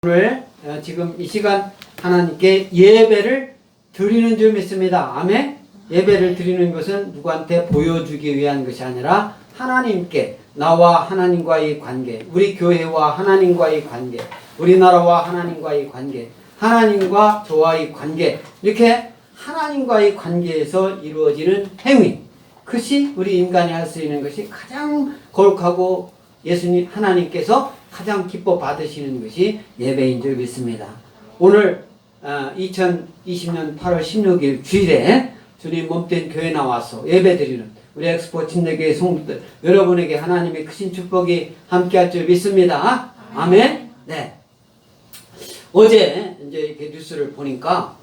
오늘 지금 이 시간 하나님께 예배를 드리는 줄 믿습니다. 아멘. 예배를 드리는 것은 누구한테 보여주기 위한 것이 아니라 하나님께, 나와 하나님과의 관계, 우리 교회와 하나님과의 관계, 우리나라와 하나님과의 관계, 하나님과 저와의 관계, 이렇게 하나님과의 관계에서 이루어지는 행위, 그것이 우리 인간이 할 수 있는 것이 가장 거룩하고 예수님 하나님께서 가장 기뻐 받으시는 것이 예배인 줄 믿습니다. 오늘 2020년 8월 16일 주일에 주님 몸된 교회 나와서 예배드리는 우리 엑스포 침례교회 성도들, 여러분에게 하나님의 크신 축복이 함께할 줄 믿습니다. 아멘. 네. 어제 이제 이렇게 뉴스를 보니까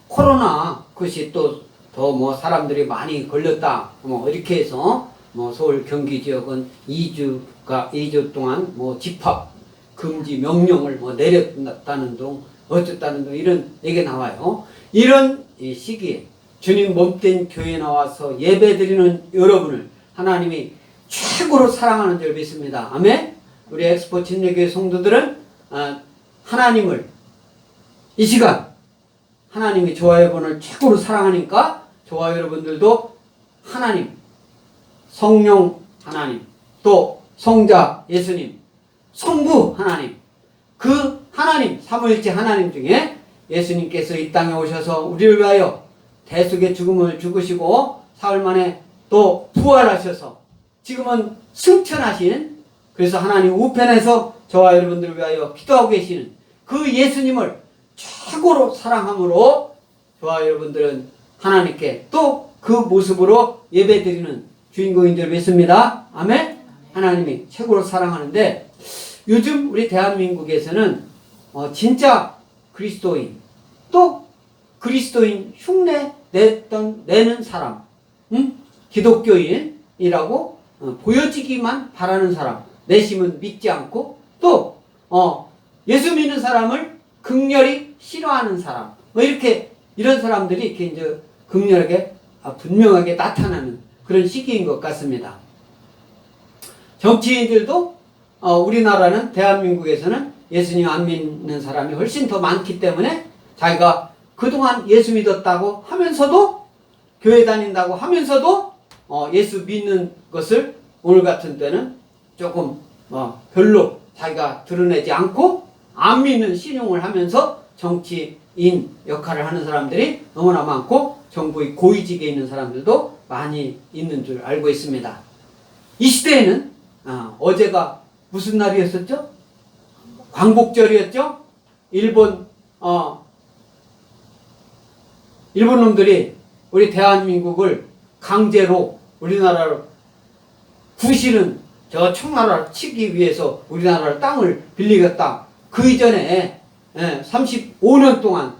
코로나 그것이 또 더 뭐 사람들이 많이 걸렸다 뭐 이렇게 해서 뭐 서울 경기 지역은 2주 동안 뭐 집합 금지 명령을 뭐 내렸다는 둥 어쨌다는 둥 이런 얘기 나와요. 이런 이 시기에 주님 몸된 교회에 나와서 예배드리는 여러분을 하나님이 최고로 사랑하는 줄 믿습니다. 아멘. 우리 엑스포 침례교회 성도들은 하나님을 이 시간 하나님이 저와 여러분을 최고로 사랑하니까 저와 여러분들도 하나님, 성령 하나님, 또 성자 예수님, 성부 하나님, 그 하나님, 삼위일체 하나님 중에 예수님께서 이 땅에 오셔서 우리를 위하여 대속의 죽음을 죽으시고 사흘 만에 또 부활하셔서 지금은 승천하신, 그래서 하나님 우편에서 저와 여러분들을 위하여 기도하고 계시는 그 예수님을 최고로 사랑함으로 저와 여러분들은 하나님께 또 그 모습으로 예배드리는 주인공인 줄 믿습니다. 아멘. 하나님이 최고로 사랑하는데 요즘 우리 대한민국에서는 진짜 그리스도인, 또 그리스도인 흉내 내는 사람, 기독교인이라고 보여지기만 바라는 사람, 내심은 믿지 않고 또 예수 믿는 사람을 극렬히 싫어하는 사람, 뭐 이렇게 이런 사람들이 이렇게 이제 극렬하게 분명하게 나타나는 그런 시기인 것 같습니다. 정치인들도 우리나라는 대한민국에서는 예수님 안 믿는 사람이 훨씬 더 많기 때문에 자기가 그동안 예수 믿었다고 하면서도 교회 다닌다고 하면서도 예수 믿는 것을 오늘 같은 때는 조금 별로 자기가 드러내지 않고 안 믿는 신용을 하면서 정치인 역할을 하는 사람들이 너무나 많고 정부의 고위직에 있는 사람들도 많이 있는 줄 알고 있습니다. 이 시대에는 어제가 무슨 날이었었죠? 광복절이었죠? 일본 놈들이 우리 대한민국을 강제로 우리나라로 부실은 저 청나라를 치기 위해서 우리나라를 땅을 빌리겠다. 그 이전에 35년 동안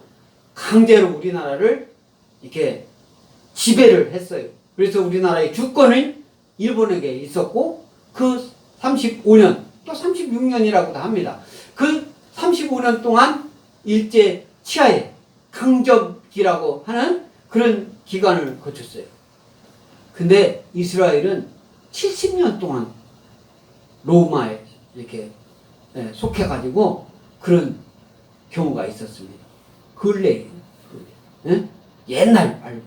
강제로 우리나라를 이렇게 지배를 했어요. 그래서 우리나라의 주권은 일본에게 있었고 그 35년 또 36년이라고도 합니다. 그 35년 동안 일제 치하에 강점기라고 하는 그런 기간을 거쳤어요. 근데 이스라엘은 70년 동안 로마에 이렇게 속해가지고 그런 경우가 있었습니다. 근래에 옛날 말고,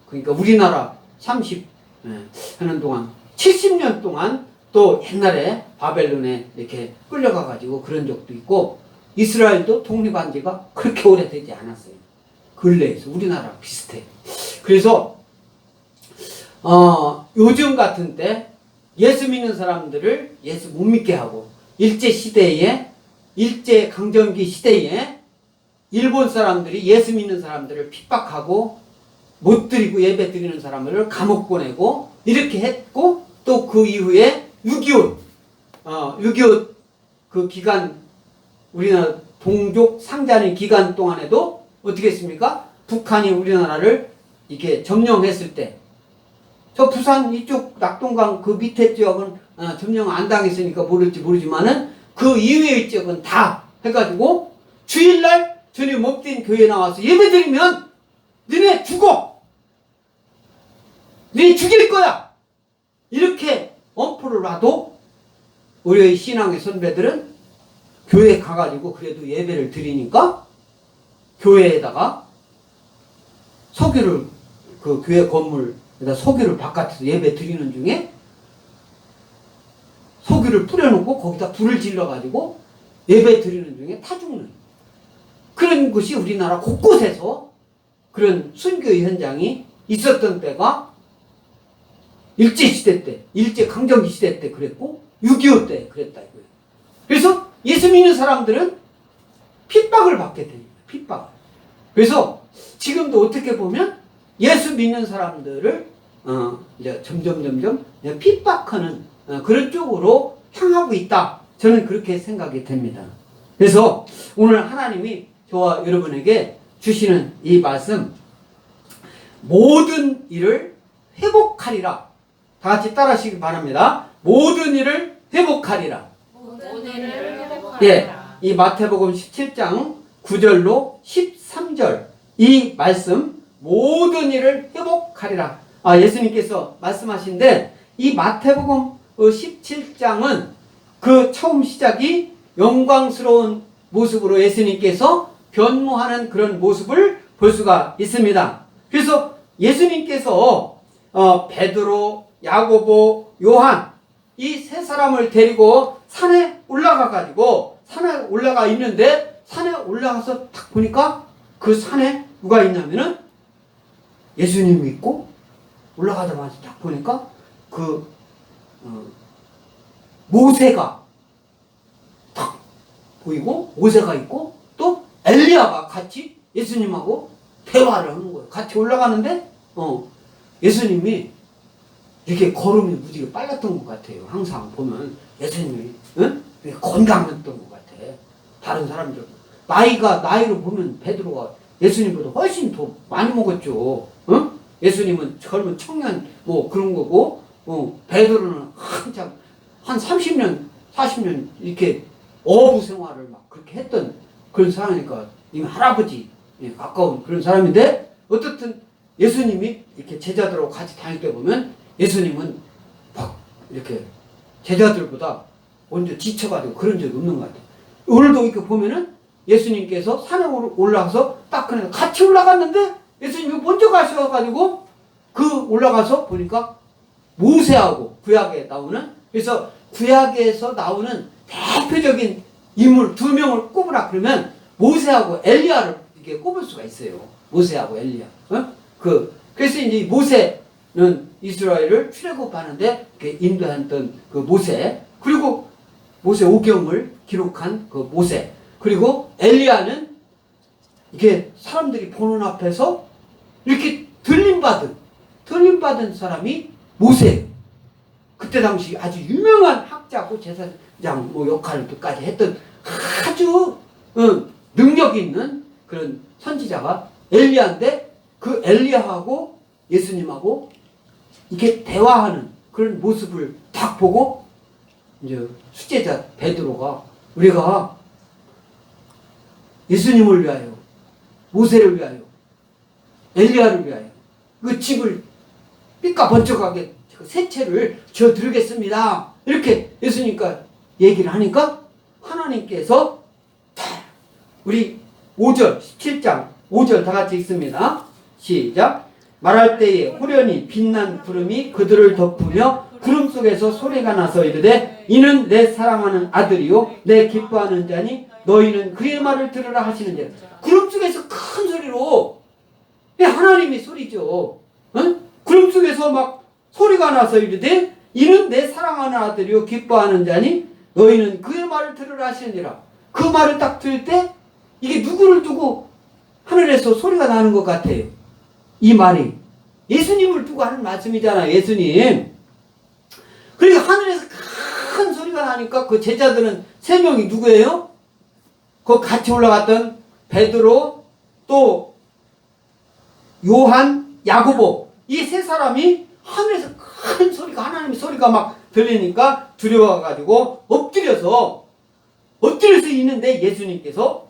그러니까 우리나라 30년 동안 70년 동안 또 옛날에 바벨론에 이렇게 끌려가가지고 그런 적도 있고, 이스라엘도 독립한 지가 그렇게 오래되지 않았어요. 근래에서 우리나라 비슷해. 그래서 요즘 같은 때 예수 믿는 사람들을 예수 못 믿게 하고, 일제 강점기 시대에 일본 사람들이 예수 믿는 사람들을 핍박하고 못 드리고 예배 드리는 사람들을 감옥 보내고 이렇게 했고, 또 그 이후에 6.25 그 기간, 우리나라 동족 상자는 기간 동안에도 어떻게 했습니까? 북한이 우리나라를 이렇게 점령했을 때, 저 부산 이쪽 낙동강 그 밑에 지역은 점령 안 당했으니까 모르지만은 그 이외의 지역은 다 해가지고 주일날 주님 몸된 교회에 나와서 예배드리면 너네 죽어! 너네 죽일 거야! 이렇게 엄포를 놔도 우리의 신앙의 선배들은 교회 가가지고 그래도 예배를 드리니까 교회에다가 석유를 그 교회 건물에다 석유를 바깥에서 예배 드리는 중에 석유를 뿌려놓고 거기다 불을 질러가지고 예배 드리는 중에 타 죽는 그런 것이 우리나라 곳곳에서 그런 순교 현장이 있었던 때가 일제시대 때, 일제강점기 시대 때 그랬고 6.25 때 그랬다 이거예요. 그래서 예수 믿는 사람들은 핍박을 받게 됩니다. 핍박을. 그래서 지금도 어떻게 보면 예수 믿는 사람들을 이제 점점 핍박하는 그런 쪽으로 향하고 있다. 저는 그렇게 생각이 됩니다. 그래서 오늘 하나님이 저와 여러분에게 주시는 이 말씀, 모든 일을 회복하리라. 다 같이 따라 하시기 바랍니다. 모든 일을 회복하리라. 모든 일을 회복하리라. 예, 이 마태복음 17장 9절로 13절 이 말씀, 모든 일을 회복하리라. 예수님께서 말씀하신데 이 마태복음 17장은 그 처음 시작이 영광스러운 모습으로 예수님께서 변모하는 그런 모습을 볼 수가 있습니다. 그래서 예수님께서 베드로, 야고보, 요한 이 세 사람을 데리고 산에 올라가 있는데 산에 올라가서 딱 보니까 그 산에 누가 있냐면은 예수님이 있고 올라가자마자 딱 보니까 그 모세가 딱 보이고 모세가 있고 또 엘리야가 같이 예수님하고 대화를 하는 거예요. 같이 올라가는데 예수님이 이렇게 걸음이 무지개 빨랐던 것 같아요. 항상 보면 예수님이 건강했던 것 같아. 다른 사람들 나이로 보면 베드로가 예수님보다 훨씬 더 많이 먹었죠. 예수님은 젊은 청년 뭐 그런 거고 베드로는 한참 한 30년 40년 이렇게 어부 생활을 막 그렇게 했던 그런 사람이니까 이미 할아버지 가까운 그런 사람인데 어떻든 예수님이 이렇게 제자들하고 같이 다닐 때 보면 예수님은 막 이렇게 제자들보다 먼저 지쳐가지고 그런 적이 없는 것 같아요. 오늘도 이렇게 보면은 예수님께서 산에 올라가서 딱 그냥 같이 올라갔는데 예수님이 먼저 가셔가지고 그 올라가서 보니까 모세하고 구약에 나오는 그래서 구약에서 나오는 대표적인 인물 두 명을 꼽으라 그러면 모세하고 엘리야를 이렇게 꼽을 수가 있어요. 모세하고 엘리야. 그래서 이제 모세는 이스라엘을 출애굽하는데 인도했던 그 모세 그리고 모세 오경을 기록한 그 모세 그리고 엘리야는 이게 사람들이 보는 앞에서 이렇게 들림받은 사람이 모세예요. 그때 당시 아주 유명한 학자고 제사장 뭐 역할까지 했던 아주 능력 있는 그런 선지자가 엘리야인데 그 엘리야하고 예수님하고 이렇게 대화하는 그런 모습을 딱 보고 이제 수제자 베드로가 우리가 예수님을 위하여 모세를 위하여 엘리야를 위하여 그 집을 삐까번쩍하게 세 채를 저 드리겠습니다. 이렇게 예수님과 얘기를 하니까 하나님께서 우리 5절 17장 5절 다 같이 읽습니다. 시작. 말할 때에 호련히 빛난 구름이 그들을 덮으며 구름 속에서 소리가 나서 이르되 이는 내 사랑하는 아들이요 내 기뻐하는 자니 너희는 그의 말을 들으라 하시는지라. 구름 속에서 큰 소리로 하나님이 소리죠. 구름 속에서 막 소리가 나서 이르되 이는 내 사랑하는 아들이요 기뻐하는 자니 너희는 그의 말을 들으라 하시는지라. 그 말을 딱 들을 때 이게 누구를 두고 하늘에서 소리가 나는 것 같아요. 이 말이 예수님을 두고 하는 말씀이잖아요. 예수님. 그러니까 하늘에서 큰 소리가 나니까 그 제자들은 세 명이 누구예요? 그 같이 올라갔던 베드로 또 요한 야고보 이 세 사람이 하늘에서 큰 소리가 하나님의 소리가 막 들리니까 두려워가지고 엎드려서 있는데 예수님께서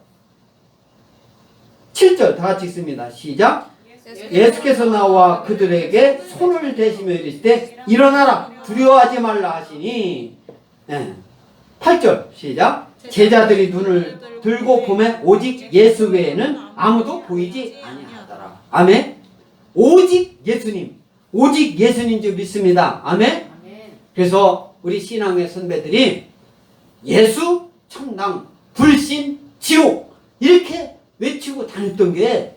7절 다 같이 읽습니다. 시작. 예수께서 나와 그들에게 손을 대시며 이르시되 일어나라 두려워하지 말라 하시니 8절 시작. 제자들이 눈을 들고 보면 오직 예수 외에는 아무도 보이지 아니하더라. 아멘. 오직 예수님, 오직 예수님 줄 믿습니다. 아멘. 그래서 우리 신앙의 선배들이 예수, 천당, 불신, 지옥 이렇게 외치고 다녔던 게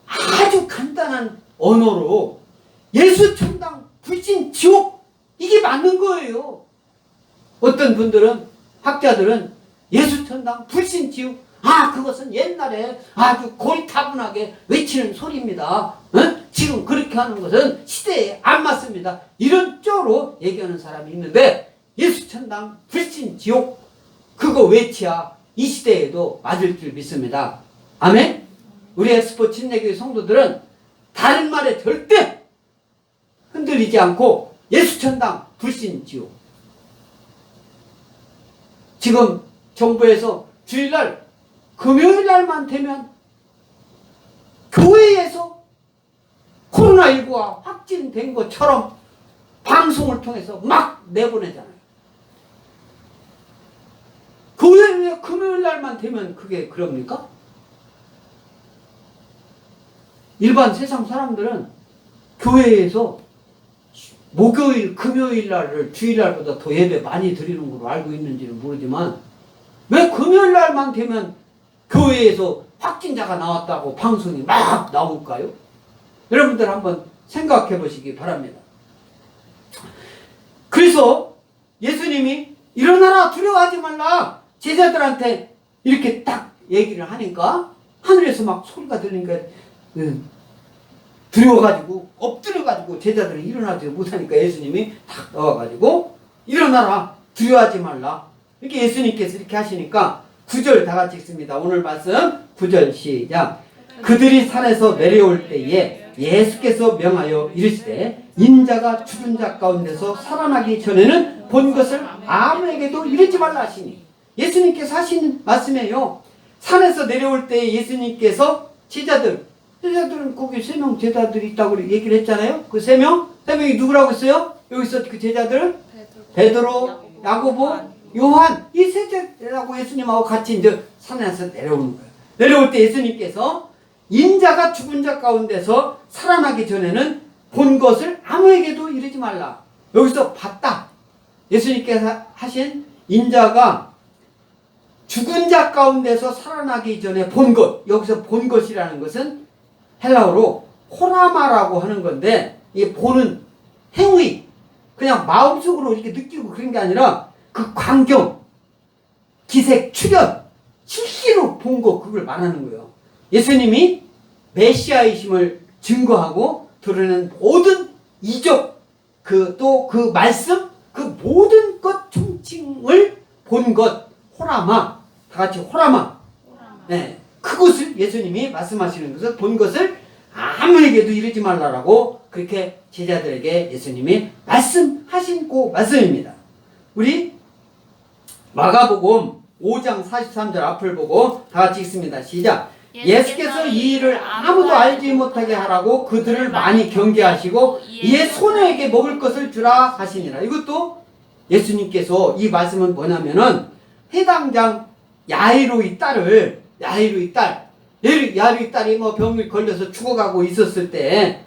아주 간단한 언어로 예수, 천당, 불신, 지옥 이게 맞는 거예요. 어떤 분들은 학자들은 예수, 천당, 불신, 지옥 그것은 옛날에 아주 고리타분하게 외치는 소리입니다. 지금 그렇게 하는 것은 시대에 안 맞습니다. 이런 쪽으로 얘기하는 사람이 있는데 예수, 천당, 불신, 지옥 그거 외치야 이 시대에도 맞을 줄 믿습니다. 아멘. 우리 엑스포 침례교회 성도들은 다른 말에 절대 흔들리지 않고 예수, 천당, 불신, 지옥. 지금 정부에서 주일날 금요일날만 되면 교회에서 코로나19가 확진된 것처럼 방송을 통해서 막 내보내잖아요. 교회에 금요일날만 되면 그게 그럽니까? 일반 세상 사람들은 교회에서 목요일, 금요일날을 주일날보다 더 예배 많이 드리는 걸로 알고 있는지는 모르지만 왜 금요일날만 되면 교회에서 확진자가 나왔다고 방송이 막 나올까요? 여러분들 한번 생각해 보시기 바랍니다. 그래서 예수님이 일어나라 두려워하지 말라 제자들한테 이렇게 딱 얘기를 하니까 하늘에서 막 소리가 들리니까 두려워가지고 엎드려가지고 제자들이 일어나지 못하니까 예수님이 탁 나와가지고 일어나라 두려워하지 말라 이렇게 예수님께서 이렇게 하시니까 9절 다 같이 읽습니다. 오늘 말씀 9절 시작. 그들이 산에서 내려올 때에 예수께서 명하여 이르시되 인자가 죽은 자 가운데서 살아나기 전에는 본 것을 아무에게도 이르지 말라 하시니 예수님께서 하신 말씀이에요. 산에서 내려올 때에 예수님께서 제자들은 거기 3명 제자들이 있다고 얘기를 했잖아요. 그 3명이 누구라고 했어요? 여기서 그 제자들 베드로, 야고보, 요한 이 세자라고 예수님하고 같이 이제 산에서 내려오는 거예요. 내려올 때 예수님께서 인자가 죽은 자 가운데서 살아나기 전에는 본 것을 아무에게도 이르지 말라. 여기서 봤다. 예수님께서 하신 인자가 죽은 자 가운데서 살아나기 전에 본 것. 여기서 본 것이라는 것은 헬라어로 호라마라고 하는 건데 이 보는 행위 그냥 마음속으로 이렇게 느끼고 그런 게 아니라 그 광경, 기색, 출현 실제로 본 거 그걸 말하는 거예요. 예수님이 메시아이심을 증거하고 드러낸 모든 이적 또 그 말씀 그 모든 것 총칭을 본 것 호라마 다 같이 호라마 네, 그것을 예수님이 말씀하시는 것을 본 것을 아무에게도 이르지 말라라고 그렇게 제자들에게 예수님이 말씀하신 그 말씀입니다. 우리 마가복음 5장 43절 앞을 보고 다 같이 읽습니다. 시작. 예수께서 이 일을 아무도 알지 못하게 하라고 그들을 많이 경계하시고 이에 소녀에게 먹을 것을 주라 하시니라. 이것도 예수님께서 이 말씀은 뭐냐면은 해당장 야이로의 딸이 뭐 병이 걸려서 죽어가고 있었을 때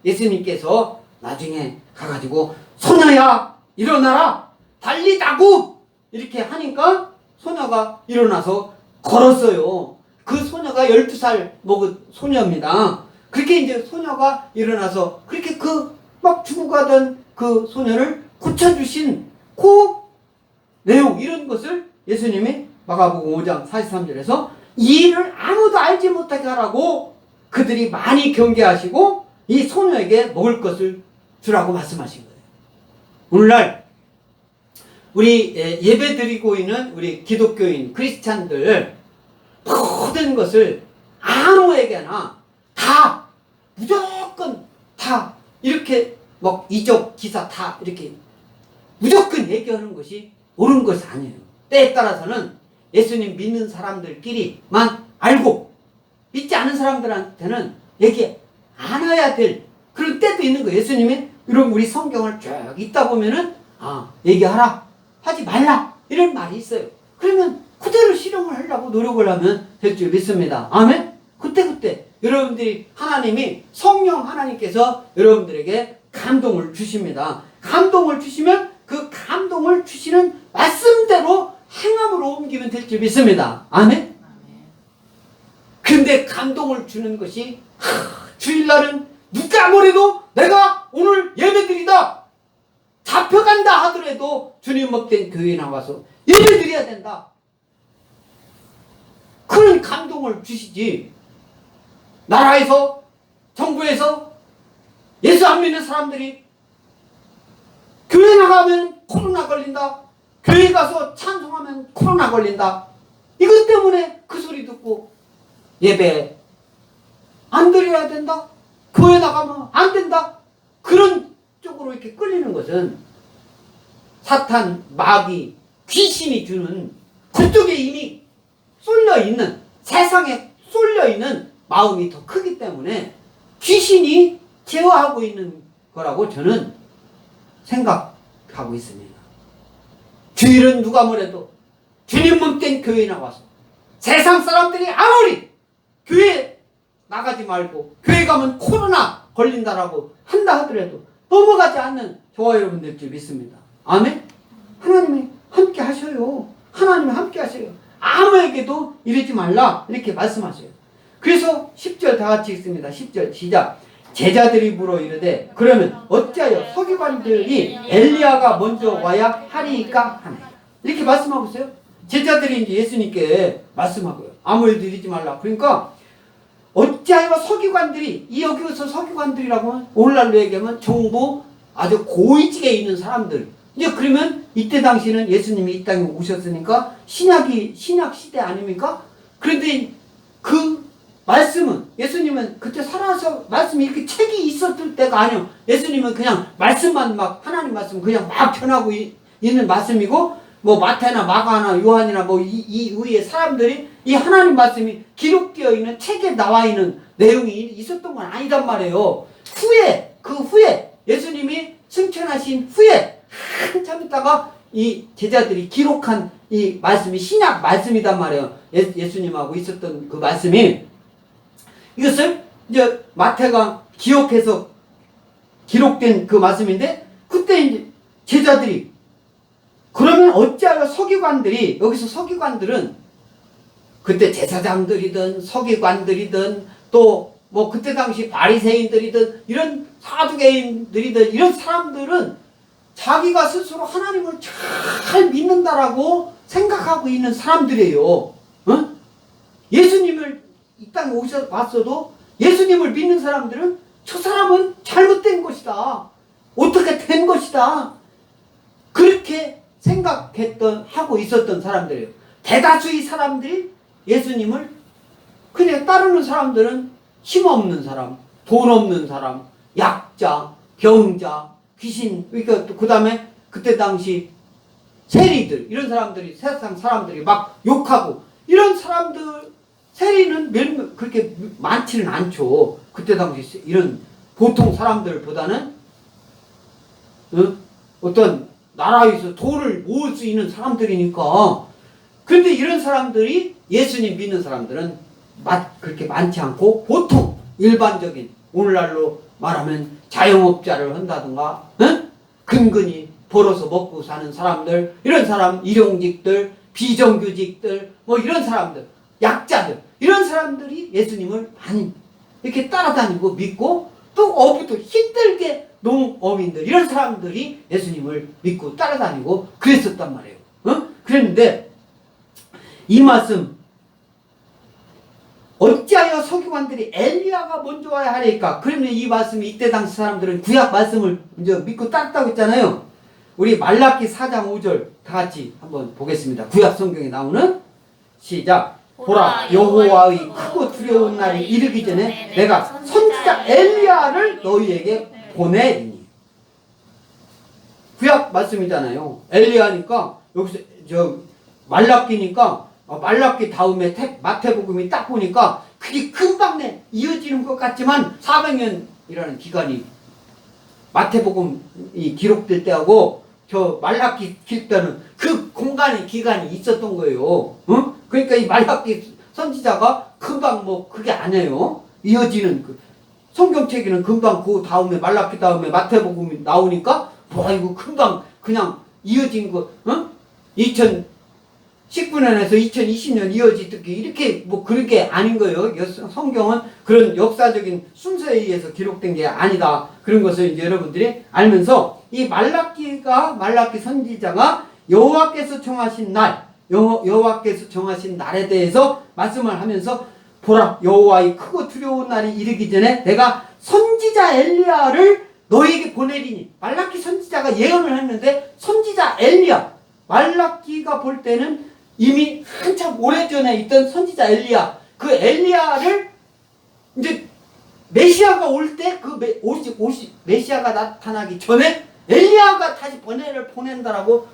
예수님께서 나중에 가가지고 소녀야 일어나라 달리다고 이렇게 하니까 소녀가 일어나서 걸었어요. 그 소녀가 12살 먹은 소녀입니다. 그렇게 이제 소녀가 일어나서 그렇게 막 죽어가던 그 소녀를 고쳐주신 그 내용 이런 것을 예수님이 마가복음 5장 43절에서 이 일을 아무도 알지 못하게 하라고 그들이 많이 경계하시고 이 소녀에게 먹을 것을 주라고 말씀하신 거예요. 오늘날 우리 예배 드리고 있는 우리 기독교인 크리스찬들 모든 것을 아무에게나 다 무조건 다 이렇게 막 이적 기사 다 이렇게 무조건 얘기하는 것이 옳은 것이 아니에요. 때에 따라서는 예수님 믿는 사람들끼리만 알고 믿지 않은 사람들한테는 얘기 안 해야 될 그런 때도 있는 거예요. 예수님이 이런 우리 성경을 쭉 읽다 보면은 얘기하라 하지 말라 이런 말이 있어요. 그러면 그대로 실행을 하려고 노력을 하면 될 줄 믿습니다. 아멘? 그때 여러분들이 하나님이 성령 하나님께서 여러분들에게 감동을 주십니다. 감동을 주시면 그 감동을 주시는 말씀대로 행함으로 옮기면 될 줄 믿습니다. 아멘? 근데 감동을 주는 것이 주일날은 누가 뭐래도 내가 오늘 예배드리다 잡혀간다 하더라도 주님 못된 교회에 나와서 예배드려야 된다. 그런 감동을 주시지. 나라에서 정부에서 예수 안 믿는 사람들이 교회 나가면 코로나 걸린다. 교회 가서 찬송하면 코로나 걸린다. 이것 때문에 그 소리 듣고 예배 안 드려야 된다. 교회 나가면 안 된다. 그런 쪽으로 이렇게 끌리는 것은 사탄, 마귀, 귀신이 주는 그쪽에 이미 쏠려있는, 세상에 쏠려있는 마음이 더 크기 때문에 귀신이 제어하고 있는 거라고 저는 생각하고 있습니다. 주일은 누가 뭐래도 주님 몸된 교회에 나와서 세상 사람들이 아무리 교회 나가지 말고 교회 가면 코로나 걸린다라고 한다 하더라도 넘어가지 않는 저와 여러분들 줄 믿습니다. 아멘? 하나님이 함께 하셔요. 하나님이 함께 하셔요. 아무에게도 이러지 말라 이렇게 말씀하셔요. 그래서 10절 다 같이 읽습니다. 10절 시작. 제자들이 물어 이르되 그러면 어찌하여 서기관들이 엘리야가 먼저 와야 하리이까 하네. 이렇게 말씀하고 있어요. 제자들이 이제 예수님께 말씀하고요. 아무 일도 이러지 말라. 그러니까 어찌하여 서기관들이, 이 여기서 서기관들이라고 하면 오늘날로 얘기하면 정부 아주 고위직에 있는 사람들. 이제 그러면 이때 당시는 예수님이 이 땅에 오셨으니까 신약 시대 아닙니까? 그런데 그 말씀은 예수님은 그때 살아서 말씀이 이렇게 책이 있었을 때가 아니요. 예수님은 그냥 말씀만 막 하나님 말씀 그냥 막 전하고 있는 말씀이고 뭐 마태나 마가나 요한이나 뭐 이 위에 사람들이 이 하나님 말씀이 기록되어 있는 책에 나와 있는 내용이 있었던 건 아니단 말이에요. 그 후에 예수님이 승천하신 후에 한참 있다가 이 제자들이 기록한 이 말씀이 신약 말씀이단 말이에요. 예수님하고 있었던 그 말씀이 이것을 이제 마태가 기억해서 기록된 그 말씀인데 그때 이제 제자들이 그러면 어찌하여 서기관들이 여기서 서기관들은 그때 제사장들이든 서기관들이든 또 뭐 그때 당시 바리새인들이든 이런 사두개인들이든 이런 사람들은 자기가 스스로 하나님을 잘 믿는다라고 생각하고 있는 사람들이에요. 어? 예수님을 이 땅에 왔어도 예수님을 믿는 사람들은 저 사람은 잘못된 것이다. 어떻게 된 것이다. 그렇게 하고 있었던 사람들이에요. 대다수의 사람들이 예수님을 그냥 따르는 사람들은 힘없는 사람, 돈 없는 사람, 약자, 병자, 귀신, 그러니까 그 다음에 그때 당시 세리들, 이런 사람들이 세상 사람들이 막 욕하고 이런 사람들 세리는 그렇게 많지는 않죠. 그때 당시 이런 보통 사람들보다는 어떤 나라에서 돈을 모을 수 있는 사람들이니까. 그런데 이런 사람들이 예수님 믿는 사람들은 그렇게 많지 않고 보통 일반적인 오늘날로 말하면 자영업자를 한다든가 근근히 벌어서 먹고 사는 사람들, 이런 사람, 일용직들, 비정규직들, 뭐 이런 사람들, 약자들, 이런 사람들이 예수님을 많이 이렇게 따라다니고 믿고 또 힘들게 농어민들, 이런 사람들이 예수님을 믿고 따라다니고 그랬었단 말이에요. 그랬는데 이 말씀 어찌하여 서기관들이 엘리야가 먼저 와야 하리까? 그러면 이 말씀이 이때 당시 사람들은 구약 말씀을 이제 믿고 따랐다고 했잖아요. 우리 말라기 4장 5절 다 같이 한번 보겠습니다. 구약 성경에 나오는 시작. 보라 여호와의 크고 두려운 날이 이르기 전에 내가 선지자 엘리야를 너희에게 보내리니. 구약 말씀이잖아요. 엘리야니까 여기서 말라기니까 말라기 다음에 마태복음이 딱 보니까 그게 금방 이어지는 것 같지만 400년이라는 기간이 마태복음이 기록될 때하고 저 말라기 길 때는 그 공간이 기간이 있었던 거예요. 어? 그러니까 이 말라기 선지자가 금방 뭐 그게 아니에요. 이어지는 그 성경책에는 금방 그 다음에 말라기 다음에 마태복음이 나오니까 와 이거 금방 그냥 이어진 거 어? 2019년에서 2020년 이어지듯이 이렇게 뭐 그런 게 아닌 거예요. 성경은 그런 역사적인 순서에 의해서 기록된 게 아니다. 그런 것을 이제 여러분들이 알면서 이 말라기 선지자가 여호와께서 정하신 날, 여호와께서 정하신 날에 대해서 말씀을 하면서 보라 여호와의 크고 두려운 날이 이르기 전에 내가 선지자 엘리야를 너에게 보내리니. 말라기 선지자가 예언을 했는데 선지자 엘리야, 말라기가 볼 때는 이미 한참 오래전에 있던 선지자 엘리야, 그 엘리야를 이제 메시아가 올 때 그 메시아가 나타나기 전에 엘리야가 다시 보낸다라고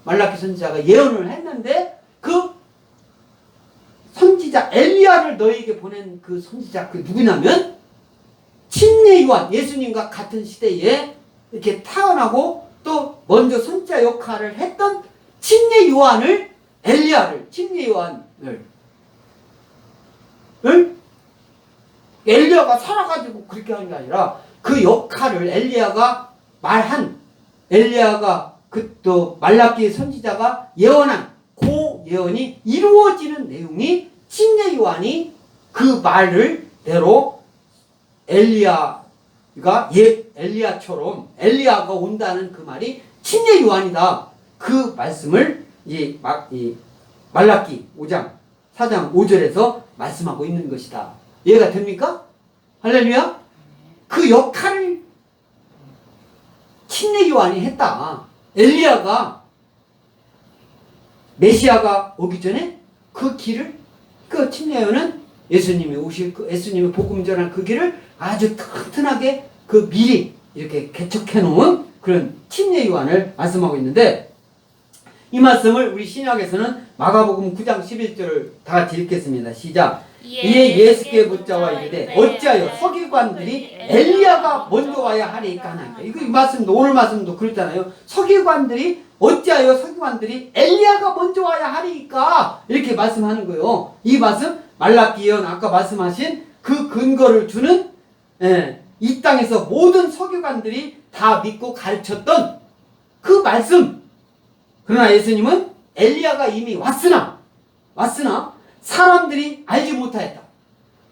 말라기 선지자가 예언을 했는데 그 선지자 엘리야를 너에게 보낸 그 선지자 그 누구냐면 침례 요한, 예수님과 같은 시대에 이렇게 태어나고 또 먼저 선지자 역할을 했던 침례 요한을 침례 요한을 엘리야가 살아가지고 그렇게 하는 게 아니라 그 역할을 엘리야가 그 또 말라기 선지자가 예언한 그 예언이 이루어지는 내용이 침례 요한이 그 말을 대로 엘리야처럼 엘리야가 온다는 그 말이 침례 요한이다. 그 말씀을 이 말라기 5장 4장 5절에서 말씀하고 있는 것이다. 이해가 됩니까? 할렐루야? 그 역할을 침례 요한이 했다. 엘리야가 메시아가 오기 전에 그 길을 그 침례 요한은 예수님이 복음 전할 그 길을 아주 튼튼하게 그 미리 이렇게 개척해 놓은 그런 침례 요한을 말씀하고 있는데 이 말씀을 우리 신약에서는 마가복음 9장 11절을 다 같이 읽겠습니다. 시작. 이에 예수께 묻자와 이르되 어찌하여 서기관들이 엘리야가 먼저 와야 하리까 하나이까. 이거 이 말씀도 오늘 말씀도 그렇잖아요. 어찌하여 서기관들이 엘리야가 먼저 와야 하리까 이렇게 말씀하는 거예요. 이 말씀 말라기 예언 아까 말씀하신 그 근거를 주는 이 땅에서 모든 서기관들이 다 믿고 가르쳤던 그 말씀. 그러나 예수님은 엘리야가 이미 왔으나 사람들이 알지 못하였다.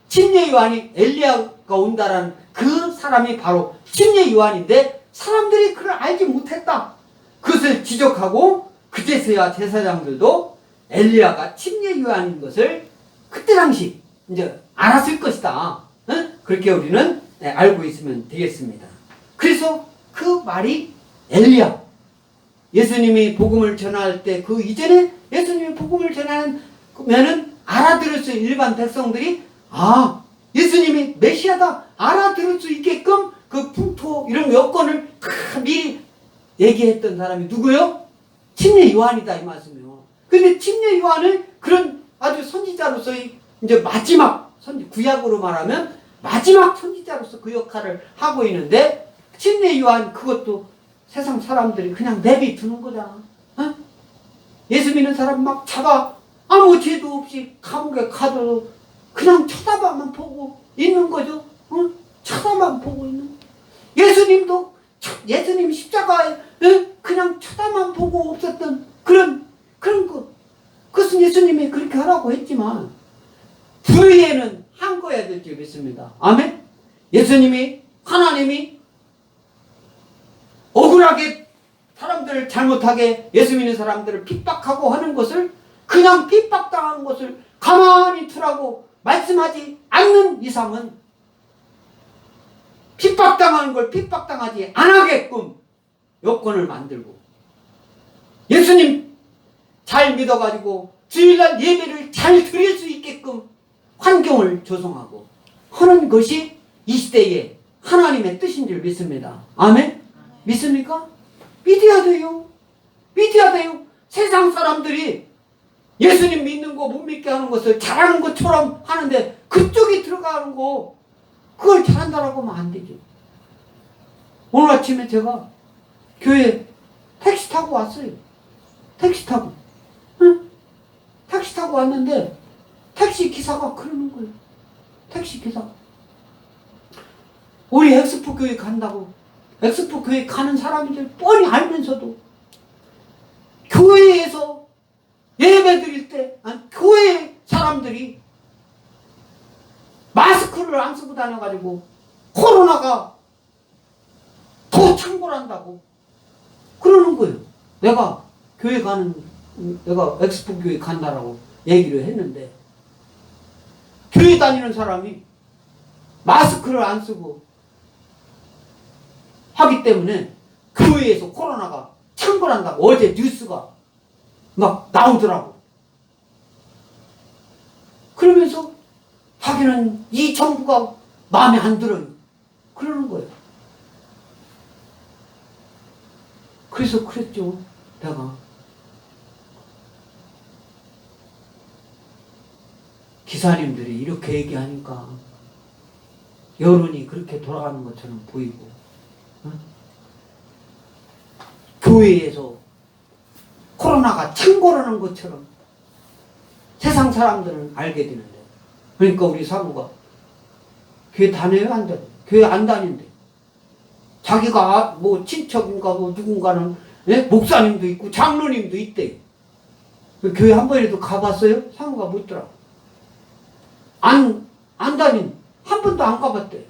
침례 요한이 엘리야가 온다라는 그 사람이 바로 침례 요한인데 사람들이 그걸 알지 못했다. 그것을 지적하고 그제서야 제사장들도 엘리야가 침례 요한인 것을 그때 당시 이제 알았을 것이다. 그렇게 우리는 알고 있으면 되겠습니다. 그래서 그 말이 엘리야. 예수님이 복음을 전할 때 그 이전에 예수님이 복음을 전하면은 알아들을 수 일반 백성들이 예수님이 메시아다 알아들을 수 있게끔 그 풍토 이런 여건을 미리 얘기했던 사람이 누구요? 침례 요한이다 이 말씀이요. 근데 침례 요한은 그런 아주 선지자로서의 이제 마지막 구약으로 말하면 마지막 선지자로서 그 역할을 하고 있는데 침례 요한 그것도 세상 사람들이 그냥 내비두는 거잖아. 예수 믿는 사람 막 잡아 아무 죄도 없이 감옥에 가도 그냥 쳐다만 보고 있는 거죠. 쳐다만 보고 있는. 예수님 십자가에 그냥 쳐다만 보고 없었던 그런 거. 그것은 예수님이 그렇게 하라고 했지만 불의에는 항거해야 될 줄 믿습니다. 아멘. 하나님이 억울하게 사람들을 잘못하게 예수 믿는 사람들을 핍박하고 하는 것을 그냥 핍박당하는 것을 가만히 두라고 말씀하지 않는 이상은 핍박당하는 걸 핍박당하지 않게끔 여건을 만들고 예수님 잘 믿어가지고 주일날 예배를 잘 드릴 수 있게끔 환경을 조성하고 하는 것이 이 시대의 하나님의 뜻인 줄 믿습니다. 아멘? 믿습니까? 믿어야 돼요. 세상 사람들이 예수님 믿는 거 못 믿게 하는 것을 잘하는 것처럼 하는데 그쪽이 들어가는 거 그걸 잘한다라고 하면 안 되죠. 오늘 아침에 제가 교회 택시 타고 왔어요. 택시 타고. 응? 택시 타고 왔는데 택시 기사가 그러는 거예요. 택시 기사가. 우리 엑스포 교회 간다고. 엑스포 교회 가는 사람들 뻔히 알면서도 교회에서 예배 드릴 때 교회 사람들이 마스크를 안 쓰고 다녀가지고 코로나가 더 창궐한다고 그러는 거예요. 내가 엑스포 교회 간다라고 얘기를 했는데 교회 다니는 사람이 마스크를 안 쓰고 하기 때문에 교회에서 코로나가 창궐한다고 어제 뉴스가 막 나오더라고. 그러면서 자기는 이 정부가 마음에 안 들어요. 그러는 거예요. 그래서 그랬죠. 내가 기사님들이 이렇게 얘기하니까 여론이 그렇게 돌아가는 것처럼 보이고, 응? 교회에서 코로나가 창궐하는 것처럼 세상 사람들은 알게 되는데, 그러니까 우리 사모가 교회 다녀요? 안 다녀요? 교회 안 다닌대. 자기가 뭐 친척인가 뭐 누군가는, 예? 목사님도 있고 장로님도 있대. 교회 한 번이라도 가봤어요? 사모가 묻더라고. 안 다닌, 한 번도 안 가봤대.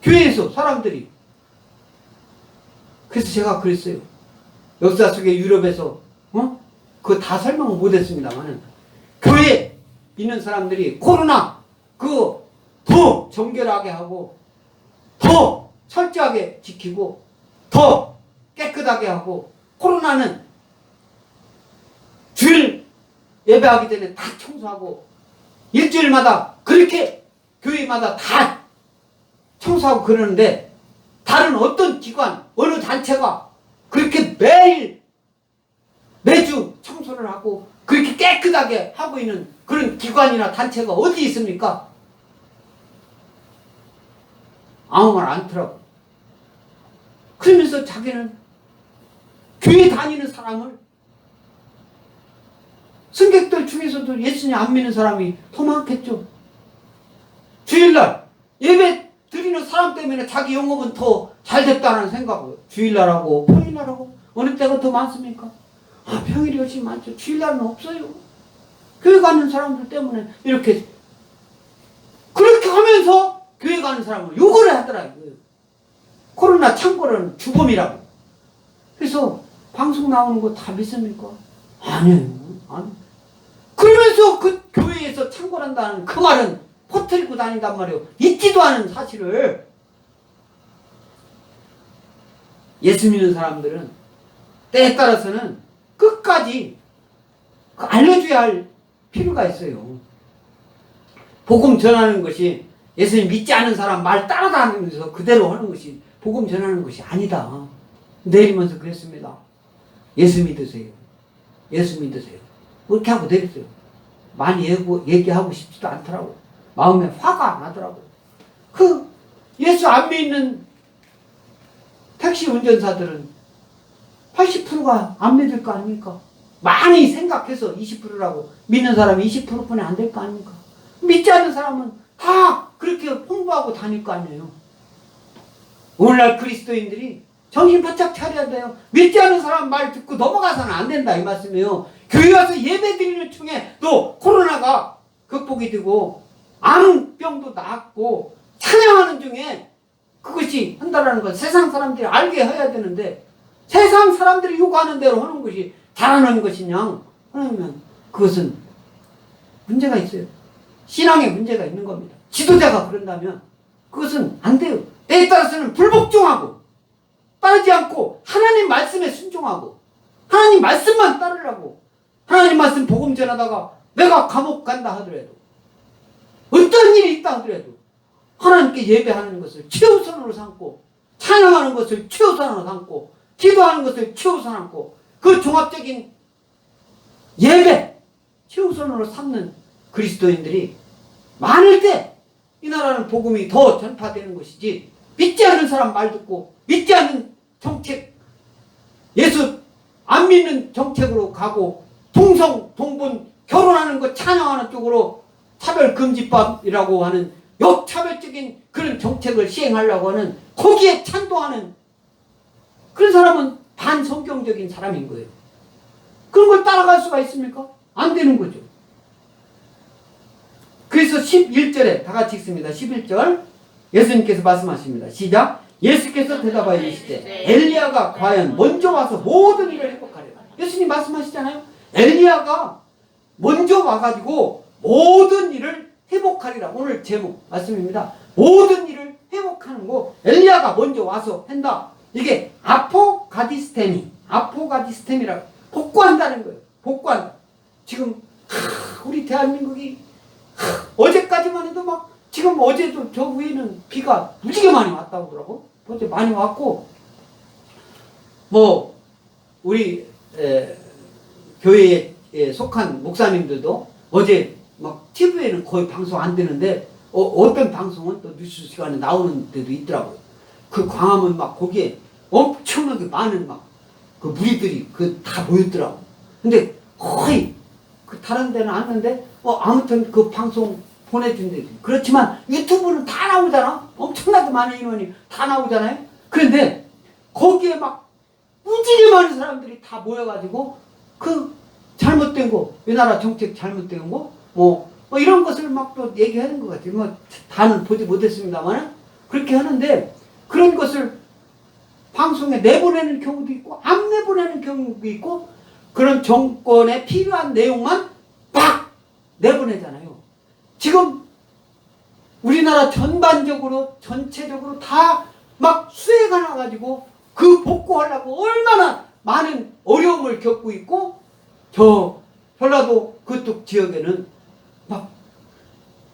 교회에서 사람들이. 그래서 제가 그랬어요. 역사 속에 유럽에서, 그거 다 설명 못 했습니다만은, 교회에 있는 사람들이 코로나, 그거 더 정결하게 하고, 더 철저하게 지키고, 더 깨끗하게 하고, 코로나는 주일 예배하기 전에 다 청소하고, 일주일마다 그렇게 교회마다 다 청소하고 그러는데, 다른 어떤 기관, 어느 단체가 그렇게 매주 청소를 하고 그렇게 깨끗하게 하고 있는 그런 기관이나 단체가 어디 있습니까? 아무 말 않더라고. 그러면서 자기는 교회 다니는 사람을, 승객들 중에서도 예수님 안 믿는 사람이 더 많겠죠. 주일날 예배 드리는 사람 때문에 자기 영업은 더 잘 됐다는 생각을. 주일날하고 평일날하고 어느 때가 더 많습니까? 평일이 훨씬 많죠. 주일날은 없어요. 교회 가는 사람들 때문에 이렇게 그렇게 하면서 교회 가는 사람을 욕을 하더라고요. 코로나 창궐은 주범이라고. 그래서 방송 나오는 거 다 믿습니까? 아니에요. 아니. 그러면서 그 교회에서 창궐한다는 그 말은 퍼뜨리고 다닌단 말이에요. 있지도 않은 사실을. 예수 믿는 사람들은 때에 따라서는 끝까지 알려줘야 할 필요가 있어요. 복음 전하는 것이 예수님 믿지 않은 사람 말 따라다니면서 그대로 하는 것이 복음 전하는 것이 아니다. 내리면서 그랬습니다. 예수 믿으세요. 예수 믿으세요. 그렇게 하고 내렸어요. 많이 얘기하고 싶지도 않더라고. 마음에 화가 나더라고. 그 예수 안 믿는 택시 운전사들은 80%가 안 믿을 거 아닙니까? 많이 생각해서 20%라고 믿는 사람이 20%뿐이 안 될 거 아닙니까? 믿지 않는 사람은 다 그렇게 홍보하고 다닐 거 아니에요. 오늘날 그리스도인들이 정신 바짝 차려야 돼요. 믿지 않는 사람 말 듣고 넘어가서는 안 된다 이 말씀이에요. 교회 와서 예배 드리는 중에 또 코로나가 극복이 되고 암병도 낫고 찬양하는 중에 그것이 한다라는 건 세상 사람들이 알게 해야 되는데, 세상 사람들이 요구하는 대로 하는 것이 잘하는 것이냐 하면 그것은 문제가 있어요. 신앙에 문제가 있는 겁니다. 지도자가 그런다면 그것은 안 돼요. 때에 따라서는 불복종하고 따르지 않고 하나님 말씀에 순종하고 하나님 말씀만 따르라고. 하나님 말씀 복음 전하다가 내가 감옥 간다 하더라도, 어떤 일이 있다 하더라도 하나님께 예배하는 것을 최우선으로 삼고, 찬양하는 것을 최우선으로 삼고, 기도하는 것을 최우선으로 삼고, 그 종합적인 예배 최우선으로 삼는 그리스도인들이 많을 때 이 나라는 복음이 더 전파되는 것이지, 믿지 않는 사람 말 듣고 믿지 않는 정책, 예수 안 믿는 정책으로 가고 동성, 동분, 결혼하는 거 찬양하는 쪽으로 차별금지법이라고 하는 역차별적인 그런 정책을 시행하려고 하는 거기에 찬동하는 그런 사람은 반성경적인 사람인 거예요. 그런 걸 따라갈 수가 있습니까? 안 되는 거죠. 그래서 11절에 다 같이 읽습니다. 11절 예수님께서 말씀하십니다. 시작. 예수께서 대답하여 이르시되 엘리야가 과연 먼저 와서 모든 일을 회복하리라. 예수님 말씀하시잖아요. 엘리야가 먼저 와가지고 모든 일을 회복하리라. 오늘 제목 말씀입니다. 모든 일을 회복하는 거 엘리야가 먼저 와서 한다. 이게 아포가디스템이라고 복구한다는 거예요. 복구한다. 지금 우리 대한민국이 어제까지만 해도 막 지금 어제도 저 위에는 비가 무지개 많이 왔다고 하더라고. 어제 많이 왔고 뭐 우리 교회에 속한 목사님들도 어제 막 TV에는 거의 방송 안 되는데 어떤 방송은 또 뉴스 시간에 나오는 데도 있더라고요. 그 광화문 막 거기에 엄청나게 많은 막 그 무리들이 그 다 모였더라고. 근데 거의 그 다른 데는 안 하는데 아무튼 그 방송 보내준 데 그렇지만 유튜브는 다 나오잖아. 엄청나게 많은 인원이 다 나오잖아요. 그런데 거기에 막 무지개 많은 사람들이 다 모여가지고 그 잘못된 거, 우리나라 정책 잘못된 거, 뭐 이런 것을 막 또 얘기하는 것 같아요. 뭐 다는 보지 못했습니다만 그렇게 하는데 그런 것을 방송에 내보내는 경우도 있고 안 내보내는 경우도 있고 그런 정권에 필요한 내용만 막 내보내잖아요. 지금 우리나라 전반적으로 전체적으로 다 막 수해가 나가지고 그 복구하려고 얼마나 많은 어려움을 겪고 있고 저 전라도 그쪽 지역에는 막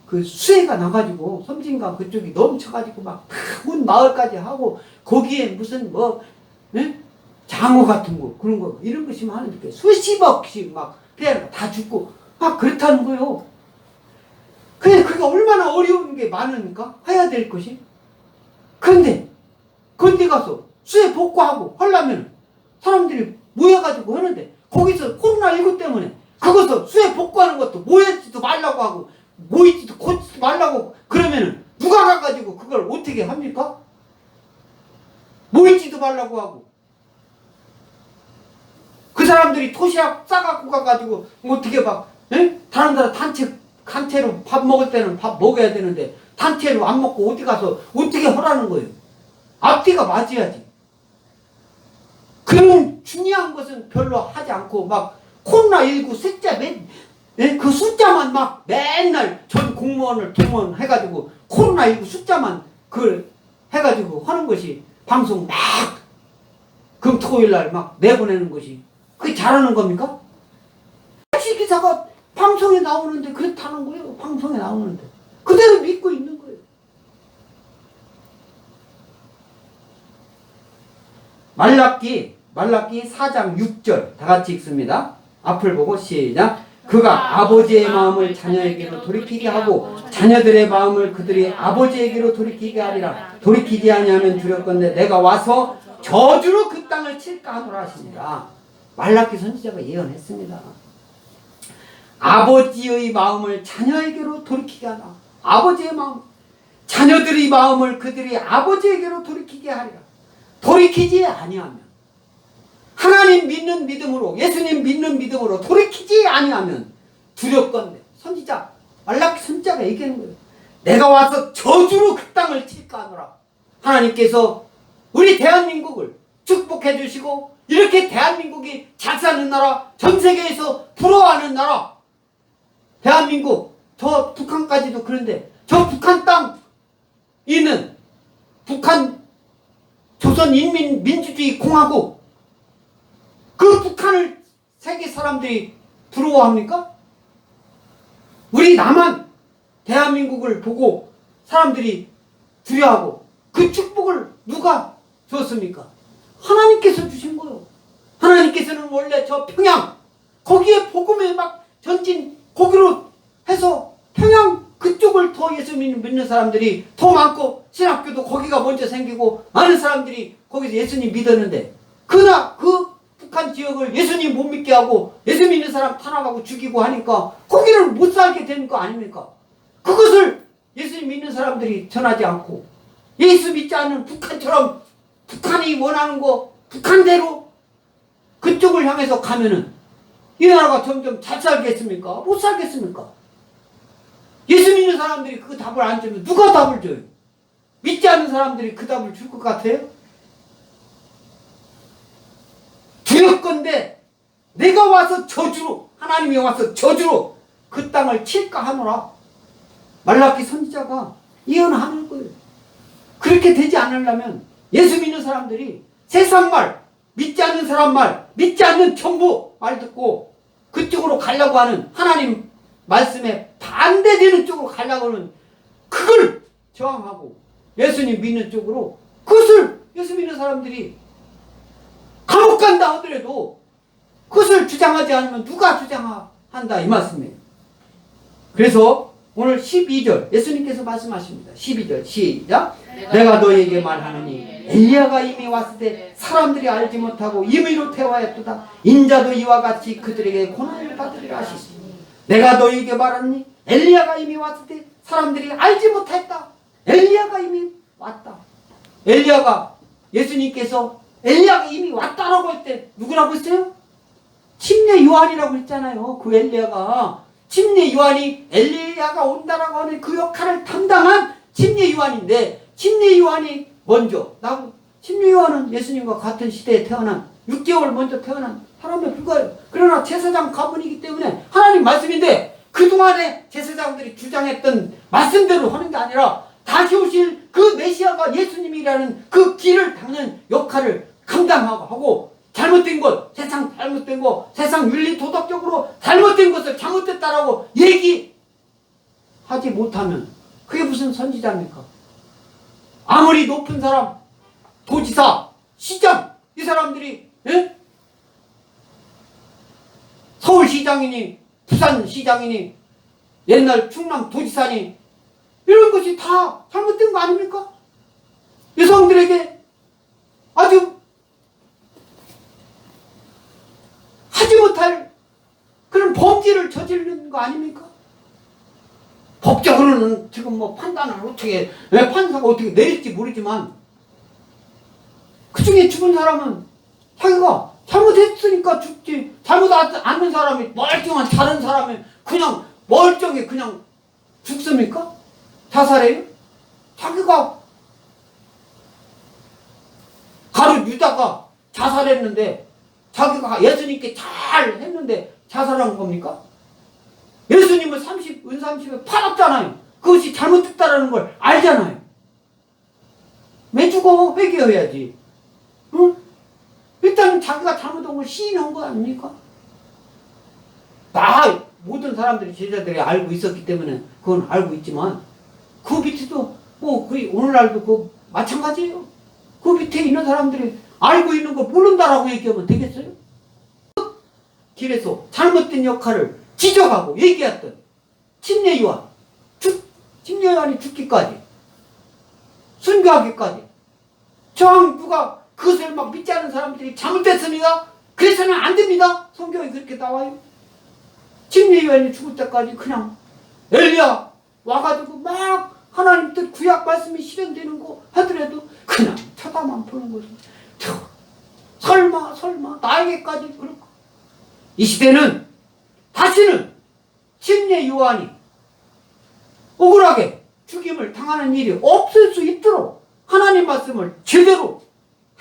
그 수해가 나가지고 섬진강 그쪽이 넘쳐가지고 막 온 마을까지 하고 거기에 무슨 장어 같은 거 그런 거 이런 것이 많으니까 수십억씩 막 피해가 다 죽고 막 그렇다는 거예요. 근데 그게 얼마나 어려운 게 많으니까 해야 될 것이. 그런데 건디 가서 수해 복구하고 하려면 사람들이 모여가지고 하는데 거기서 코로나19 때문에 그것도 수해 복구하는 것도 모이지도 말라고 하고 모이지도 고치지 말라고 그러면은 누가 가가지고 그걸 어떻게 합니까? 모이지도 말라고 하고 그 사람들이 도시락 싸갖고 가가지고 어떻게 막 다른 나라 단체로 밥 먹을 때는 밥 먹어야 되는데 단체로 안 먹고 어디 가서 어떻게 하라는 거예요? 앞뒤가 맞아야지. 그런 중요한 것은 별로 하지 않고 막 코로나19 숫자 그 숫자만 막 맨날 전 공무원을 동원해가지고 코로나19 숫자만 그 해가지고 하는 것이 방송 막 금토일날 막 내보내는 것이 그게 잘하는 겁니까? 택시 기사가 방송에 나오는데 그렇다는 거예요. 방송에 나오는데 그대로 믿고 있는 거예요. 말라기 4장 6절 다 같이 읽습니다. 앞을 보고 시작. 그가 아버지의 마음을 자녀에게로 돌이키게 하고 자녀들의 마음을 그들이 아버지에게로 돌이키게 하리라. 돌이키지 아니하면 두렵건대 내가 와서 저주로 그 땅을 칠까 하노라 하십니다. 말라기 선지자가 예언했습니다. 아버지의 마음을 자녀에게로 돌이키게 하라. 아버지의 마음, 자녀들의 마음을 그들이 아버지에게로 돌이키게 하리라. 돌이키지 아니하면 하나님 믿는 믿음으로 예수님 믿는 믿음으로 돌이키지 아니하면 두렵건대 선지자 말라기 선지자가 얘기하는 거예요. 내가 와서 저주로 그 땅을 칠까 하노라. 하나님께서 우리 대한민국을 축복해 주시고 이렇게 대한민국이 잘 사는 나라, 전 세계에서 부러워하는 나라, 대한민국 저 북한까지도 그런데 저 북한 땅 있는 북한 조선인민민주주의 공화국 그 북한을 세계 사람들이 부러워합니까? 우리 남한 대한민국을 보고 사람들이 두려워하고 그 축복을 누가 줬습니까? 하나님께서 주신 거예요. 하나님께서는 원래 저 평양 거기에 복음에 막 전진 거기로 해서 평양 그쪽을 더 예수 믿는 사람들이 더 많고 신학교도 거기가 먼저 생기고 많은 사람들이 거기서 예수님 믿었는데 그 북한 지역을 예수님 못 믿게 하고 예수 믿는 사람 탄압하고 죽이고 하니까 거기를 못 살게 되는 거 아닙니까? 그것을 예수님 믿는 사람들이 전하지 않고 예수 믿지 않는 북한처럼 북한이 원하는 거 북한대로 그쪽을 향해서 가면은 이 나라가 점점 잘 살겠습니까? 못 살겠습니까? 예수 믿는 사람들이 그 답을 안 주면 누가 답을 줘요? 믿지 않는 사람들이 그 답을 줄 것 같아요? 두렵건대 내가 와서 저주로 하나님이 와서 저주로 그 땅을 칠까 하노라. 말라기 선지자가 예언하는 거예요. 그렇게 되지 않으려면 예수 믿는 사람들이 세상 말, 믿지 않는 사람 말, 믿지 않는 정부 말 듣고 그쪽으로 가려고 하는 하나님 말씀에 반대되는 쪽으로 가려고 하는 그걸 저항하고 예수님 믿는 쪽으로 그것을 예수 믿는 사람들이 감옥 간다 하더라도 그것을 주장하지 않으면 누가 주장한다 이 말씀이에요. 그래서 오늘 12절 예수님께서 말씀하십니다. 12절 시작. 내가 너에게 말하느니 엘리야가 이미 왔을 때 사람들이 알지 못하고 임의로 태워했도다. 인자도 이와 같이 그들에게 고난을 받으리라 하시니 내가 너에게 말하느니 엘리야가 이미 왔을 때 사람들이 알지 못했다. 엘리야가 이미 왔다. 엘리야가 예수님께서 엘리야가 이미 왔다라고 할 때 누구라고 했어요? 침례 요한이라고 했잖아요. 그 엘리야가 침례 요한이 엘리야가 온다라고 하는 그 역할을 담당한 침례 요한인데 침례 요한이 먼저 나고 침례 요한은 예수님과 같은 시대에 태어난 6개월 먼저 태어난 사람에 불과해요. 그러나 제사장 가문이기 때문에 하나님 말씀인데 그동안에 제사장들이 주장했던 말씀대로 하는 게 아니라 다시 오실 그 메시아가 예수님이라는 그 길을 닦는 역할을 감당하고 하고 잘못된 것, 세상 잘못된 것, 세상 윤리 도덕적으로 잘못된 것을 잘못됐다라고 얘기하지 못하면 그게 무슨 선지자입니까? 아무리 높은 사람, 도지사, 시장 이 사람들이 서울시장이니 부산시장이니 옛날 충남 도지사니 이런 것이 다 잘못된 거 아닙니까? 여성들에게 아주 하지 못할 그런 범죄를 저지르는 거 아닙니까? 법적으로는 지금 뭐 판단을 어떻게 판사가 어떻게 내릴지 모르지만 그 중에 죽은 사람은 자기가 잘못했으니까 죽지 잘못 않는 사람이 멀쩡한 다른 사람이 그냥 멀쩡히 그냥 죽습니까? 자살해요? 자기가 가룟 유다가 자살했는데 자기가 예수님께 잘 했는데 자살한 겁니까? 예수님을 은삼십에 팔았잖아요. 그것이 잘못됐다라는 걸 알잖아요. 왜 죽어? 회개해야지. 응? 일단 자기가 잘못한 걸 시인한 거 아닙니까? 모든 사람들이 제자들이 알고 있었기 때문에 그건 알고 있지만 그 밑에도 뭐 거의 오늘날도 그 마찬가지예요. 그 밑에 있는 사람들이 알고 있는 거 모른다라고 얘기하면 되겠어요? 길에서 잘못된 역할을 지적하고 얘기했던 침례 요한, 침례 요한이 죽기까지, 순교하기까지, 저항 누가 그것을 막 믿지 않는 사람들이 잘못됐습니다. 그래서는 안 됩니다. 성경에 그렇게 나와요. 침례 요한이 죽을 때까지 그냥 엘리야 와가지고 막 하나님 뜻 구약 말씀이 실현되는 거 하더라도 그냥 쳐다만 보는 거죠. 설마 나에게까지 그럴까? 이 시대는 다시는 침례 요한이 억울하게 죽임을 당하는 일이 없을 수 있도록 하나님 말씀을 제대로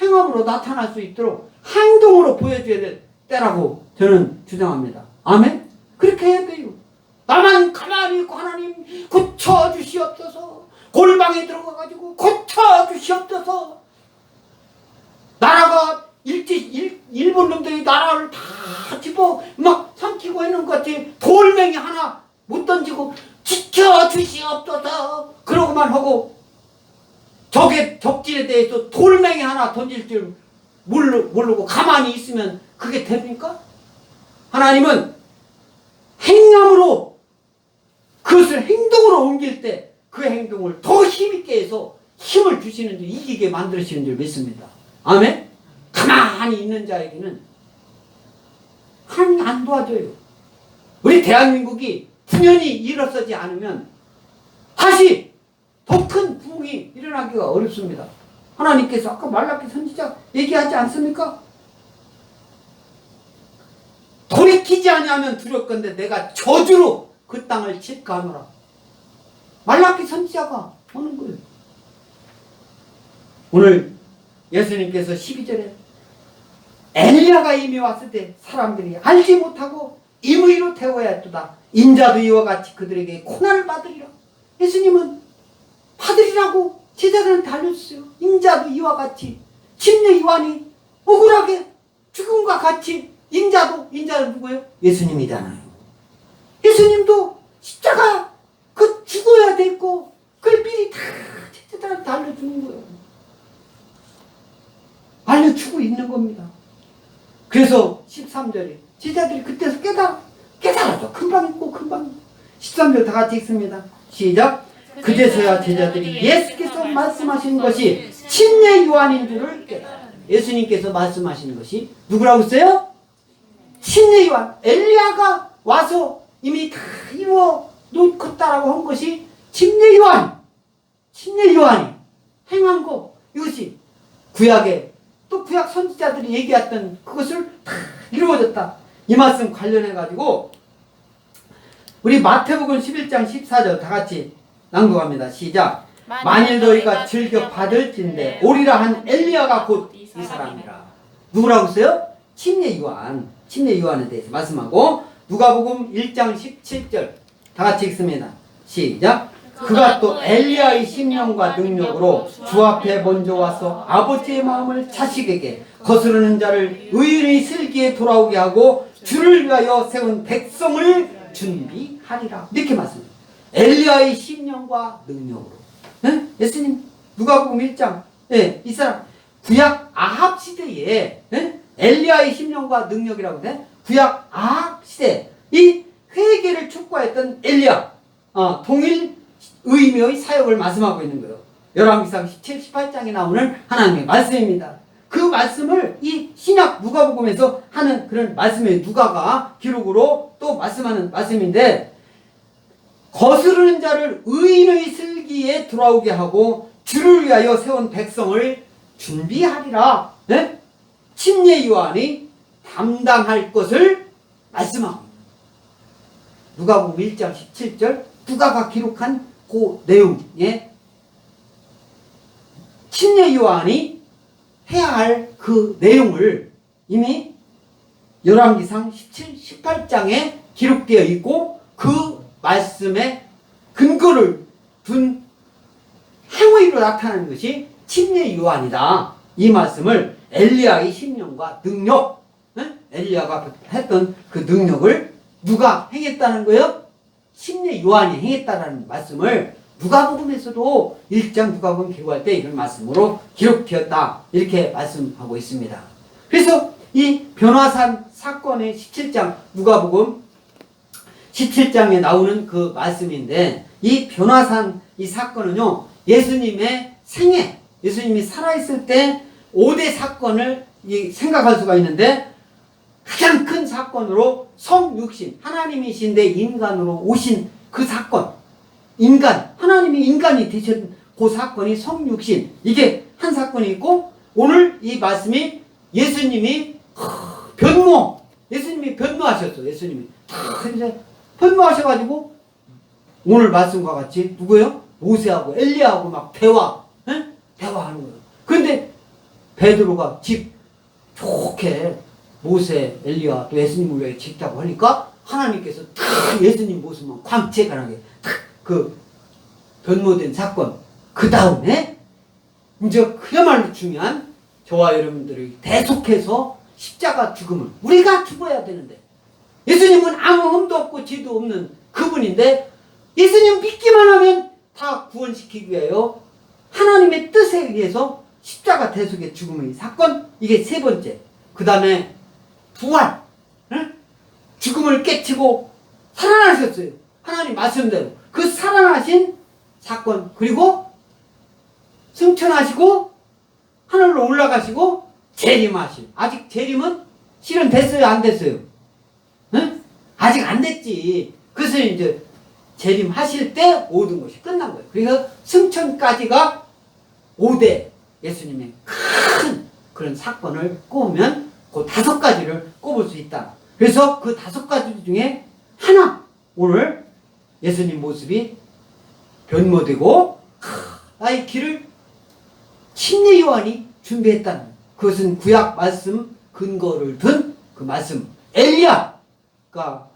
행함으로 나타날 수 있도록 행동으로 보여줘야 될 때라고 저는 주장합니다. 아멘? 그렇게 해야 돼요. 나만 가만히 있고 하나님 고쳐주시옵소서. 골방에 들어가가지고 고쳐주시옵소서. 나라가 일본 놈들이 나라를 다 집어 막 삼키고 있는 것 같이 돌멩이 하나 못 던지고 지켜주시옵소서 그러고만 하고 적의 적진에 대해서 돌멩이 하나 던질 줄 모르고 가만히 있으면 그게 됩니까? 하나님은 행함으로 그것을 행동으로 옮길 때 그 행동을 더 힘있게 해서 힘을 주시는 줄 이기게 만드시는 줄 믿습니다. 아멘? 가만히 있는 자에게는 하나님이 안 도와줘요. 우리 대한민국이 분연히 일어서지 않으면 다시 더 큰 부흥이 일어나기가 어렵습니다. 하나님께서 아까 말라기 선지자 얘기하지 않습니까? 돌이키지 아니하면 두렵건대 내가 저주로 그 땅을 칠까하노라. 말라기 선지자가 하는 거예요. 오늘 예수님께서 12절에 엘리야가 이미 왔을 때 사람들이 알지 못하고 임의로 태워야 했도다. 인자도 이와 같이 그들에게 고난을 받으리라. 예수님은 받으리라고 제자들한테 알려주세요. 인자도 이와 같이 침례 요한이 억울하게 죽음과 같이 인자는 누구예요? 예수님이잖아요. 예수님도 십자가 그 죽어야 됐고 그걸 미리 다 제자들한테 알려주는 거예요. 알려주고 있는 겁니다. 그래서 13절에 제자들이 그때서 깨달아져. 금방 있고 금방. 13절 다 같이 읽습니다. 시작. 그제서야 제자들이 예수께서 말씀하신 것이 침례 요한인 줄을 깨달아. 예수님께서 말씀하신 것이 누구라고 했어요? 침례 요한. 엘리야가 와서 이미 다 이루어 놓겠다라고 한 것이 침례 요한. 침례 요한이 행한 거. 이것이 구약에 또 구약 선지자들이 얘기했던 그것을 다 이루어졌다. 이 말씀 관련해가지고 우리 마태복음 11장 14절 다 같이 낭독합니다. 시작. 만일 너희가 즐겨 받을진대 오리라 한 엘리야가 곧 이 사람이라. 누구라고 했어요? 침례 요한에 대해서 말씀하고 누가복음 1장 17절 다 같이 읽습니다. 시작. 그가 또 엘리야의 심령과 능력으로 주 앞에 먼저 와서 아버지의 마음을 자식에게 거스르는 자를 의인의 슬기에 돌아오게 하고 주를 위하여 세운 백성을 준비하리라. 이렇게 말씀합니다. 엘리야의 심령과 능력으로. 네? 예수님 누가복음 1장 이 사람 구약 아합 시대에 엘리야의 심령과 능력이라고 해. 구약 아합 시대 이 회개를 촉구했던 엘리야 동일 의미의 사역을 말씀하고 있는 거예요. 열왕기상 17, 18장에 나오는 하나님의 말씀입니다. 그 말씀을 이 신약 누가복음에서 하는 그런 말씀이에요. 누가가 기록으로 또 말씀하는 말씀인데 거스르는 자를 의인의 슬기에 돌아오게 하고 주를 위하여 세운 백성을 준비하리라. 네? 침례 요한이 담당할 것을 말씀하고 누가복음 1장 17절 누가가 기록한 그 내용에 침례 요한이 해야 할 그 내용을 이미 열왕기상 17, 18장에 기록되어 있고 그 말씀에 근거를 둔 행위로 나타나는 것이 침례 요한이다. 이 말씀을 엘리야의 심령과 능력, 엘리야가 했던 그 능력을 누가 행했다는 거예요? 침례 요한이 행했다는 말씀을 누가복음에서도 1장 누가복음 기록할 때 이런 말씀으로 기록되었다. 이렇게 말씀하고 있습니다. 그래서 이 변화산 사건의 17장 누가복음 17장에 나오는 그 말씀인데 이 변화산 이 사건은요 예수님의 생애 예수님이 살아있을 때 5대 사건을 생각할 수가 있는데 가장 큰 사건으로 성육신 하나님이신데 인간으로 오신 그 사건 하나님이 인간이 되신 그 사건이 성육신 이게 한 사건이 있고 오늘 이 말씀이 예수님이 예수님이 변모하셨어. 예수님이 이제 변모하셔가지고 오늘 말씀과 같이 누구예요? 모세하고 엘리야하고 막 대화하는 거예요. 그런데 베드로가 집 좋게 모세, 엘리야 또 예수님을 위해 짓다고 하니까 하나님께서 탁 예수님 모습만 광채가 나게 그 변모된 사건 그 다음에 이제 그야말로 중요한 저와 여러분들이 대속해서 십자가 죽음을 우리가 죽어야 되는데 예수님은 아무 흠도 없고 죄도 없는 그분인데 예수님 믿기만 하면 다 구원시키기 위하여 하나님의 뜻에 의해서 십자가 대속의 죽음의 사건 이게 세 번째. 그 다음에 부활 죽음을 깨치고 살아나셨어요. 하나님 말씀대로 그 살아나신 사건 그리고 승천하시고 하늘로 올라가시고 재림하신 아직 재림은 실현됐어요 안 됐어요? 아직 안 됐지. 그래서 이제 재림하실 때 모든 것이 끝난 거예요. 그래서 승천까지가 5대 예수님의 큰 그런 사건을 꼽으면 그 5가지를 꼽을 수 있다. 그래서 그 5가지 중에 하나, 오늘 예수님 모습이 변모되고 나의 길을 침례 요한이 준비했다는 거예요. 그것은 구약 말씀 근거를 둔 그 말씀, 엘리야가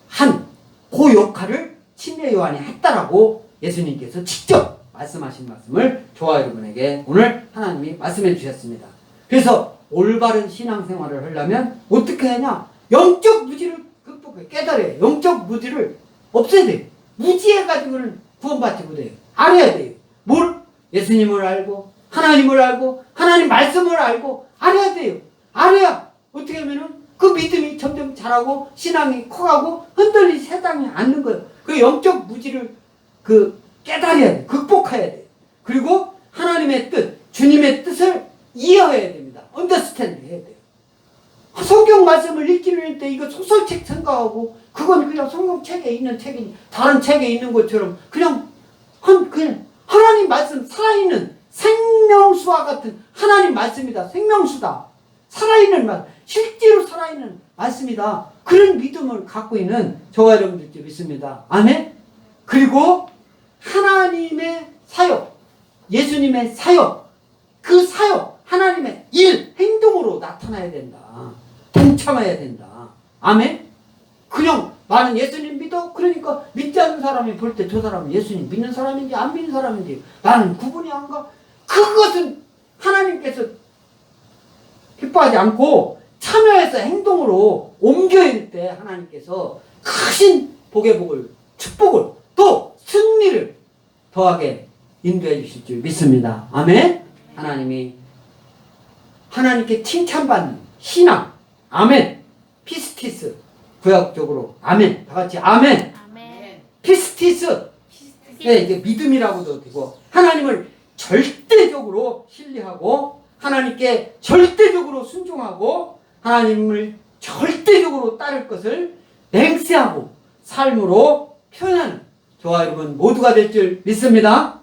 한 그 역할을 침례 요한이 했다라고 예수님께서 직접 말씀하신 말씀을 저와 여러분에게 오늘 하나님이 말씀해 주셨습니다. 그래서 올바른 신앙생활을 하려면 어떻게 하냐? 영적 무지를 극복해 깨달아야 영적 무지를 없애야 돼요. 무지해가지고는 구원받지 못해요. 알아야 돼요. 뭘? 예수님을 알고 하나님을 알고 하나님 말씀을 알고 알아야 돼요. 알아야 어떻게 하면은 그 믿음이 점점 자라고 신앙이 커가고 흔들린 세상이 않는 거예요. 그 영적 무지를 깨달아야 돼. 극복해야 돼. 그리고 하나님의 뜻, 주님의 뜻을 이해해야 됩니다. 언더스탠드 해야 돼요. 성경 말씀을 읽기는 때 이거 소설책 생각하고 그건 그냥 성경책에 있는 책이 다른 책에 있는 것처럼 그냥 하나님 말씀 살아있는 생명수와 같은 하나님 말씀이다. 생명수다. 살아있는 말, 실제로 살아있는 말씀이다. 그런 믿음을 갖고 있는 저와 여러분들도 있습니다. 아멘? 그리고 하나님의 사역, 예수님의 사역, 그 사역, 하나님의 일, 행동으로 나타나야 된다. 동참해야 된다. 아멘? 그냥 나는 예수님 믿어? 그러니까 믿지 않는 사람이 볼 때 저 사람은 예수님 믿는 사람인지 안 믿는 사람인지 나는 구분이 안 가. 그것은 하나님께서 기뻐하지 않고 참여해서 행동으로 옮겨야 때 하나님께서 크신 복의 복을, 축복을, 또 승리를 더하게 인도해 주실 줄 믿습니다. 아멘? 하나님이 하나님께 칭찬받는 신앙, 아멘. 피스티스, 구약적으로 아멘. 다 같이 아멘. 아멘. 피스티스. 네, 이게 믿음이라고도 되고 하나님을 절대적으로 신뢰하고 하나님께 절대적으로 순종하고 하나님을 절대적으로 따를 것을 맹세하고 삶으로 표현하는 저와 여러분 모두가 될 줄 믿습니다.